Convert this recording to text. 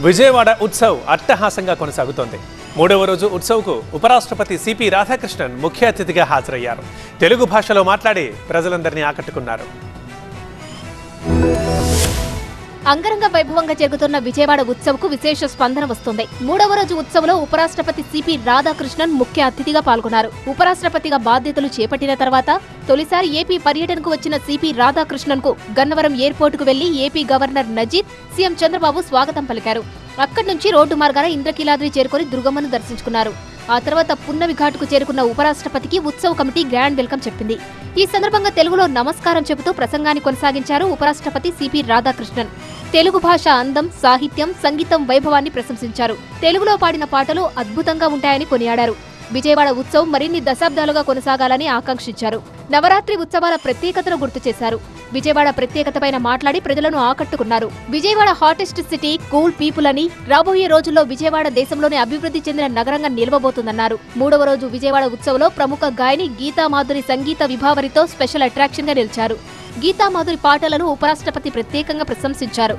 విజయవాడ ఉత్సవ్ అట్టహాసంగా కొనసాగుతోంది. మూడవ రోజు ఉత్సవ్కు ఉపరాష్ట్రపతి సిపి రాధాకృష్ణన్ ముఖ్య అతిథిగా హాజరయ్యారు. తెలుగు భాషలో మాట్లాడి ప్రజలందరినీ ఆకట్టుకున్నారు. అంగరంగ వైభవంగా జరుగుతున్న విజయవాడ ఉత్సవ్కు విశేష స్పందన వస్తుంది. మూడవ రోజు ఉత్సవంలో ఉపరాష్ట్రపతి సిపి రాధాకృష్ణన్ ముఖ్య అతిథిగా పాల్గొన్నారు. ఉపరాష్ట్రపతిగా బాధ్యతలు చేపట్టిన తర్వాత తొలిసారి ఏపీ పర్యటనకు వచ్చిన సిపి రాధాకృష్ణన్ కు గన్నవరం ఎయిర్పోర్టుకు వెళ్లి AP governor Nazeer, CM Chandrababu స్వాగతం పలికారు. అక్కడి నుంచి రోడ్డు మార్గాన ఇంద్రకీలాద్రి చేరుకుని దుర్గమ్మను దర్శించుకున్నారు. ఆ తర్వాత పున్నమి ఘాట్కు చేరుకున్న ఉపరాష్ట్రపతికి ఉత్సవ్ కమిటీ గ్రాండ్ వెల్కమ్ చెప్పింది. ఈ సందర్భంగా తెలుగులో నమస్కారం చెబుతూ ప్రసంగాన్ని కొనసాగించారు ఉపరాష్ట్రపతి సిపి రాధాకృష్ణన్. తెలుగు భాష అందం, సాహిత్యం, సంగీతం వైభవాన్ని ప్రశంసించారు. తెలుగులో పాడిన పాటలు అద్భుతంగా ఉంటాయని కొనియాడారు. విజయవాడ ఉత్సవం మరిన్ని దశాబ్దాలుగా కొనసాగాలని ఆకాంక్షించారు. నవరాత్రి ఉత్సవాల ప్రత్యేకతను గుర్తు చేశారు. విజయవాడ ప్రత్యేకతపైన మాట్లాడి ప్రజలను ఆకట్టుకున్నారు. Vijayawada hottest city, cool people అని, రాబోయే రోజుల్లో విజయవాడ దేశంలోనే అభివృద్ధి చెందిన నగరంగా నిలవబోతుందన్నారు. మూడవ రోజు విజయవాడ ఉత్సవంలో ప్రముఖ గాయని గీతామాధురి సంగీత విభావరితో స్పెషల్ అట్రాక్షన్ గా నిలిచారు. గీతామాధురి పాటలను ఉపరాష్ట్రపతి ప్రత్యేకంగా ప్రశంసించారు.